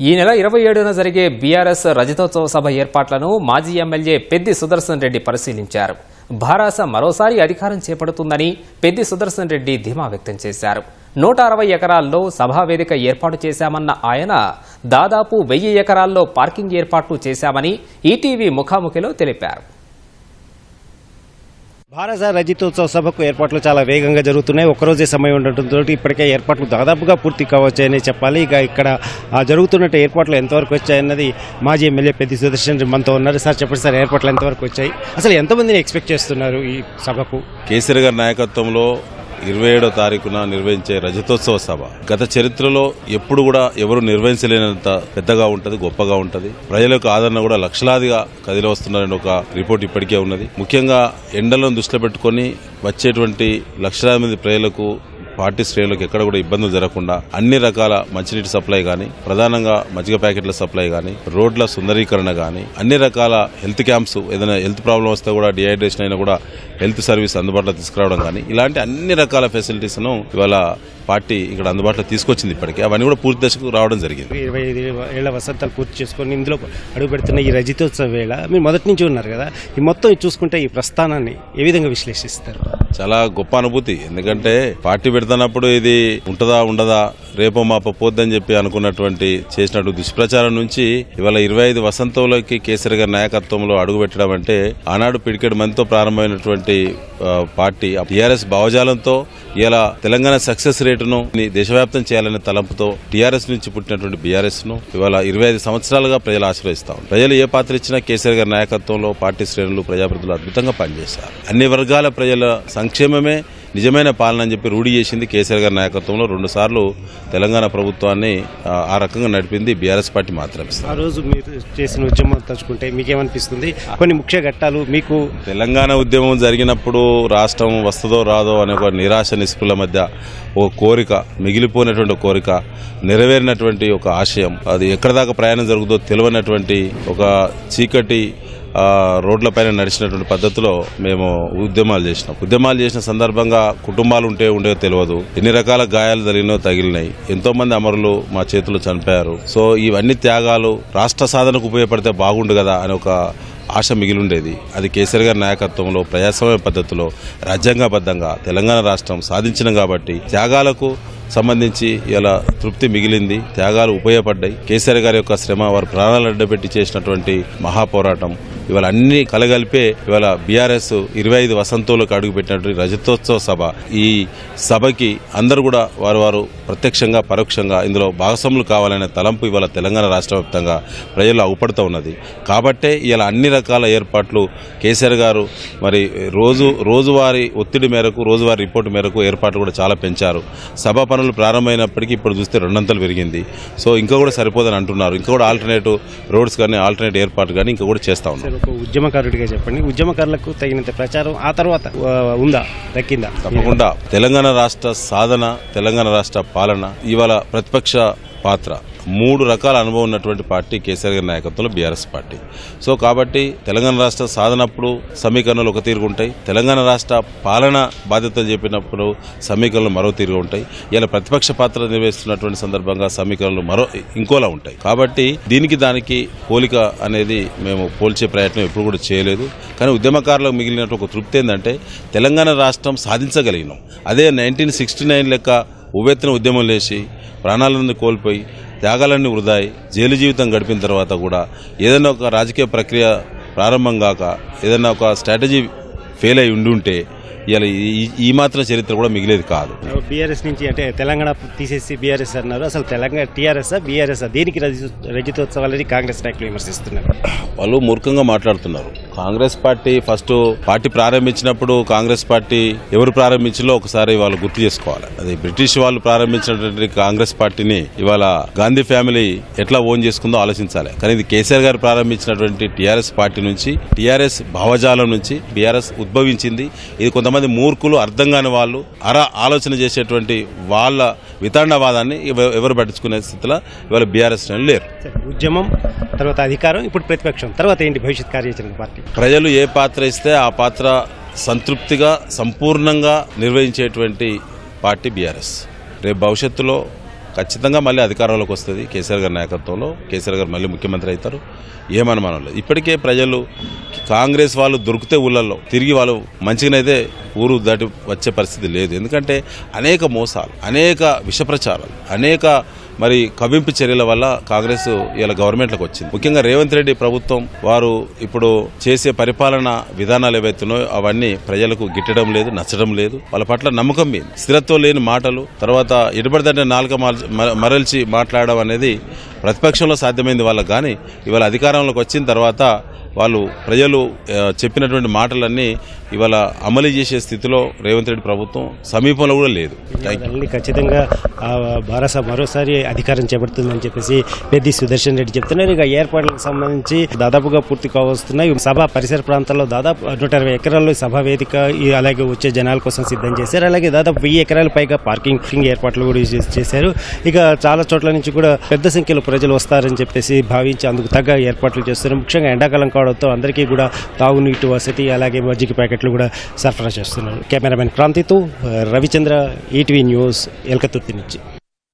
ఈ నెల 27న జరిగే బీఆర్ఎస్ రజతోత్సవ సభ ఏర్పాట్లను మాజీ ఎమ్మెల్యే పెద్ది సుదర్శన్ రెడ్డి పరిశీలించారు. భారాస మరోసారి అధికారం చేపడుతుందని పెద్ది సుదర్శన్ రెడ్డి ధీమా వ్యక్తం చేశారు. 160 ఎకరాల్లో సభావేదిక ఏర్పాటు చేశామన్న ఆయన దాదాపు 1000 ఎకరాల్లో పార్కింగ్ ఏర్పాట్లు చేశామని ఈటీవీ ముఖాముఖిలో తెలిపారు. భారత రజతోత్సవ సభకు ఏర్పాట్లు చాలా వేగంగా జరుగుతున్నాయి. ఒక్కరోజే సమయం ఉండటంతో ఇప్పటికే ఏర్పాట్లు దాదాపుగా పూర్తి కావచ్చాయని చెప్పాలి. ఇక ఇక్కడ జరుగుతున్న ఏర్పాట్లు ఎంతవరకు వచ్చాయన్నది మాజీ ఎమ్మెల్యే పెద్ది సుదర్శన్ మనతో ఉన్నారు. సార్ చెప్పండి సార్, ఏర్పాట్లు ఎంతవరకు వచ్చాయి, అసలు ఎంతమందిని ఎక్స్పెక్ట్ చేస్తున్నారు ఈ సభకు? కేసీఆర్ గారి నాయకత్వంలో 27వ తారీఖున నిర్వహించే రజతోత్సవ సభ గత చరిత్రలో ఎప్పుడు కూడా ఎవరు నిర్వహించలేనంత పెద్దగా ఉంటది, గొప్పగా ఉంటది. ప్రజలకు ఆదరణ కూడా లక్షలాదిగా కదిలి వస్తున్నారని ఒక రిపోర్ట్ ఇప్పటికే ఉన్నది. ముఖ్యంగా ఎండలను దృష్టిలో పెట్టుకుని వచ్చేటువంటి లక్షలాది మంది ప్రజలకు, పార్టీ శ్రేణులకు ఎక్కడ కూడా ఇబ్బందులు జరగకుండా అన్ని రకాల మంచినీటి సప్లై గానీ, ప్రధానంగా మజ్జిగ ప్యాకెట్ల సప్లై గానీ, రోడ్ల సుందరీకరణ గానీ, అన్ని రకాల హెల్త్ క్యాంప్స్, ఏదైనా హెల్త్ ప్రాబ్లం వస్తే కూడా డిహైడ్రేషన్ అయినా కూడా హెల్త్ సర్వీస్ అందుబాటులో తీసుకురావడం కానీ, ఇలాంటి అన్ని రకాల ఫెసిలిటీస్ ను ఇవాళ పార్టీ ఇక్కడ అందుబాటులో తీసుకొచ్చింది. ఇప్పటికీ అవన్నీ కూడా పూర్తి దశకు రావడం జరిగింది. 25 ఏళ్ల వసంతాలు పూర్తి చేసుకుని ఇందులో అడుగు పెడుతున్న ఈ రజతోత్సవ వేళ మీరు మొదటి నుంచి ఉన్నారు కదా, ఈ మొత్తం చూసుకుంటే ఈ ప్రస్థానాన్ని ఏ విధంగా విశ్లేషిస్తారు? చాలా గొప్ప అనుభూతి. ఎందుకంటే పార్టీ పెడుతున్నప్పుడు ఇది ఉంటదా ఉండదా, రేపో మాపో పోద్దని చెప్పి అనుకున్నటువంటి చేసినట్టు దుష్ప్రచారం నుంచి ఇవాళ 25 వసంతంలోకి కేసీఆర్ గారి నాయకత్వంలో అడుగు పెట్టడం అంటే ఆనాడు పిడికెడు మందితో ప్రారంభమైనటువంటి పార్టీ టీఆర్ఎస్ భావజాలంతో ఇలా తెలంగాణ సక్సెస్ రేటును దేశవ్యాప్తం చేయాలనే తలంపుతో టీఆర్ఎస్ నుంచి పుట్టినటువంటి బీఆర్ఎస్ ను ఇవాళ 25 సంవత్సరాలుగా ప్రజలు ఆశ్రయిస్తా ఉన్నారు. ప్రజలు ఏ పాత్ర ఇచ్చినా కేసీఆర్ గారి నాయకత్వంలో పార్టీ శ్రేణులు, ప్రజాప్రతినిధులు అద్భుతంగా పనిచేశారు. అన్ని వర్గాల ప్రజల సంక్షేమమే నిజమైన పాలన అని చెప్పి రూఢి చేసింది కేసీఆర్ గారి నాయకత్వంలో. 2 సార్లు తెలంగాణ ప్రభుత్వాన్ని ఆ రకంగా నడిపింది బీఆర్ఎస్ పార్టీ మాత్రమే. ఆ రోజు మీరు చేసిన ఉద్యమం తలుచుకుంటే మీకేమనిపిస్తుంది? కొన్ని ముఖ్య ఘట్టాలు మీకు తెలంగాణ ఉద్యమం జరిగినప్పుడు రాష్ట్రం వస్తుందో రాదో అనే ఒక నిరాశ నిస్పృహల మధ్య ఒక కోరిక, మిగిలిపోయినటువంటి కోరిక, నెరవేరినటువంటి ఒక ఆశయం, అది ఎక్కడ దాకా ప్రయాణం జరుగుతుందో తెలియనటువంటి ఒక చీకటి రోడ్లపైన నడిచినటువంటి పద్ధతిలో మేము ఉద్యమాలు చేసిన సందర్భంగా కుటుంబాలు ఉండేవో తెలియదు, ఎన్ని రకాల గాయాలు తగిలినాయి, ఎంతో మంది అమరులు మా చేతుల్లో చనిపోయారు. సో ఇవన్నీ త్యాగాలు రాష్ట్ర సాధనకు ఉపయోగపడితే బాగుండు కదా అని ఒక ఆశ మిగిలిండేది. అది కేసీఆర్ గారి నాయకత్వంలో ప్రజాస్వామ్య పద్ధతిలో రాజ్యాంగబద్ధంగా తెలంగాణ రాష్ట్రం సాధించినాం కాబట్టి త్యాగాలకు సంబంధించి ఇలా తృప్తి మిగిలింది, త్యాగాలు ఉపయోగపడ్డాయి. కేసీఆర్ గారి యొక్క శ్రమ, వారు ప్రాణాలు అడ్డపెట్టి చేసినటువంటి మహాపోరాటం, ఇవాళ అన్ని కలగలిపే ఇవాళ బీఆర్ఎస్ 25 వసంతంలోకి అడుగుపెట్టినటువంటి రజతోత్సవ సభ. ఈ సభకి అందరూ కూడా వారు ప్రత్యక్షంగా పరోక్షంగా ఇందులో భాగస్వాములు కావాలనే తలంపు ఇవాళ తెలంగాణ రాష్ట్ర వ్యాప్తంగా ప్రజల్లో అవుపడుతూ ఉన్నది. కాబట్టే ఇలా అన్ని రకాల ఏర్పాట్లు కేసీఆర్ గారు మరి రోజువారీ ఒత్తిడి మేరకు, రోజువారీ రిపోర్టు మేరకు ఏర్పాట్లు కూడా చాలా పెంచారు. సభ పనులు ప్రారంభమైనప్పటికీ ఇప్పుడు చూస్తే 2 అంతలు పెరిగింది. సో ఇంకా కూడా సరిపోదని అంటున్నారు. ఇంకా కూడా ఆల్టర్నేటివ్ రోడ్స్ కానీ, ఆల్టర్నేటివ్ ఏర్పాటు కానీ ఇంకా కూడా చేస్తా ఉన్నారు. ఉద్యమకారుడిగా చెప్పండి, ఉద్యమకారులకు తగినంత ప్రచారం ఆ తర్వాత ఉందా, దక్కిందా? తప్పకుండా. తెలంగాణ రాష్ట్ర సాధన, తెలంగాణ రాష్ట్ర పాలన, ఇవాళ ప్రతిపక్ష పాత్ర, 3 రకాల అనుభవం ఉన్నటువంటి పార్టీ కేసీఆర్ గారి నాయకత్వంలో బీఆర్ఎస్ పార్టీ. సో కాబట్టి తెలంగాణ రాష్ట్ర సాధనప్పుడు సమీకరణలు ఒక తీరుగా ఉంటాయి, తెలంగాణ రాష్ట్ర పాలన బాధ్యతలు చెప్పినప్పుడు సమీకరణలు మరో తీరుగా ఉంటాయి. ఇలా ప్రతిపక్ష పాత్ర నిర్వహిస్తున్నటువంటి సందర్భంగా సమీకరణలు ఇంకోలా ఉంటాయి. కాబట్టి దానికి పోలిక అనేది మేము పోల్చే ప్రయత్నం ఎప్పుడు కూడా చేయలేదు. కానీ ఉద్యమకారులకు మిగిలినట్టు ఒక తృప్తి ఏంటంటే తెలంగాణ రాష్ట్రం సాధించగలిగినాం. అదే 1969 లెక్క ఉవ్వెత్తున ఉద్యమం లేచి ప్రాణాలను కోల్పోయి త్యాగాలన్నీ వృధాయి జైలు జీవితం గడిపిన తర్వాత కూడా ఏదైనా ఒక రాజకీయ ప్రక్రియ ప్రారంభం కాక, ఏదైనా ఒక స్ట్రాటజీ ఫెయిల్ అయి ఉండుంటే ఇలా ఈ మాత్రం చరిత్ర కూడా మిగిలేదు కాదు. బీఆర్ఎస్ నుంచి అంటే తెలంగాణ తీసేసి బీఆర్ఎస్ అన్నారు. అసలు తెలంగాణ టీఆర్ఎస్ బీఆర్ఎస్ దేనికి రజతోత్సవాలని కాంగ్రెస్ నాయకులు విమర్శిస్తున్నారు? వాళ్ళు మూర్ఖంగా మాట్లాడుతున్నారు. కాంగ్రెస్ పార్టీ పార్టీ ప్రారంభించినప్పుడు కాంగ్రెస్ పార్టీ ఎవరు ప్రారంభించాలో ఒకసారి వాళ్ళు గుర్తు చేసుకోవాలి. అది బ్రిటిష్ వాళ్ళు ప్రారంభించినటువంటి కాంగ్రెస్ పార్టీని ఇవాళ గాంధీ ఫ్యామిలీ ఎట్లా ఓన్ చేసుకుందో ఆలోచించాలి. కానీ ఇది కేసీఆర్ గారు ప్రారంభించినటువంటి టీఆర్ఎస్ పార్టీ నుంచి, టీఆర్ఎస్ భావజాలం నుంచి బీఆర్ఎస్ ఉద్భవించింది. ఇది కొంతమంది మూర్ఖులు, అర్థం కాని వాళ్ళు ఆలోచన చేసేటువంటి వాళ్ళ వితండవాదాన్ని ఎవరు పట్టించుకునే స్థితిలో ఇవాళ బీఆర్ఎస్ లేరు. ఉద్యమం తర్వాత అధికారం, ఇప్పుడు ప్రతిపక్షం, తర్వాత ఏంటి భవిష్యత్ కార్యాచరణ? పార్టీ ప్రజలు ఏ పాత్ర ఇస్తే ఆ పాత్ర సంతృప్తిగా సంపూర్ణంగా నిర్వహించేటువంటి పార్టీ బీఆర్ఎస్. రేపు భవిష్యత్తులో ఖచ్చితంగా మళ్ళీ అధికారంలోకి వస్తుంది కేసీఆర్ గారి నాయకత్వంలో. కేసీఆర్ గారు మళ్ళీ ముఖ్యమంత్రి అవుతారు, ఏమనుమానం లేదు. ఇప్పటికే ప్రజలు కాంగ్రెస్ వాళ్ళు దొరికితే ఊళ్ళల్లో తిరిగి వాళ్ళు మంచిగానైతే ఊరు దాటి వచ్చే పరిస్థితి లేదు. ఎందుకంటే అనేక మోసాలు, అనేక విషప్రచారాలు, అనేక మరి కవింపు చర్యల వల్ల కాంగ్రెస్ ఇలా గవర్నమెంట్లోకి వచ్చింది. ముఖ్యంగా రేవంత్ రెడ్డి ప్రభుత్వం వారు ఇప్పుడు చేసే పరిపాలన విధానాలు ఏవైతున్నాయో అవన్నీ ప్రజలకు గిట్టడం లేదు, నచ్చడం లేదు. వాళ్ళ పట్ల నమ్మకం మీద స్థిరత్వం లేని మాటలు, తర్వాత ఎటుపడితే నాలుక మరల్చి మాట్లాడడం అనేది ప్రతిపక్షంలో సాధ్యమైంది వాళ్ళకి. కానీ ఇవాళ అధికారంలోకి వచ్చిన తర్వాత వాళ్ళు ప్రజలు చెప్పినటువంటి మాటలన్నీ ఇవాళ అమలు చేసే స్థితిలో రేవంత్ రెడ్డి ప్రభుత్వం సమీపంలో కూడా లేదు. ఖచ్చితంగా భారత మరోసారి అధికారం చేపడుతుందని చెప్పేసి పెద్ది సుదర్శన్ రెడ్డి చెప్తున్నారు. ఇక ఏర్పాట్లకు సంబంధించి దాదాపుగా పూర్తి కావస్తున్నాయి. సభ పరిసర ప్రాంతాల్లో దాదాపు 120 ఎకరాల్లో సభా వేదిక, అలాగే వచ్చే జనాల కోసం సిద్ధం చేశారు. అలాగే దాదాపు 1000 ఎకరాల పైగా పార్కింగ్ ఏర్పాట్లు కూడా చేశారు. ఇక చాలా చోట్ల నుంచి కూడా పెద్ద సంఖ్యలో ప్రజలు వస్తారని చెప్పేసి భావించి అందుకు తగ్గ ఏర్పాట్లు చేస్తున్నారు. ముఖ్యంగా ఎండాకాలం కావడంతో అందరికీ కూడా తాగునీటి వసతి, అలాగే మజ్జిగ ప్యాకెట్లు కూడా సరఫరా చేస్తున్నారు. కెమెరామెన్ క్రాంతితో రవిచంద్ర, ఈటీవీ న్యూస్, ఎల్కతుర్తి నుంచి.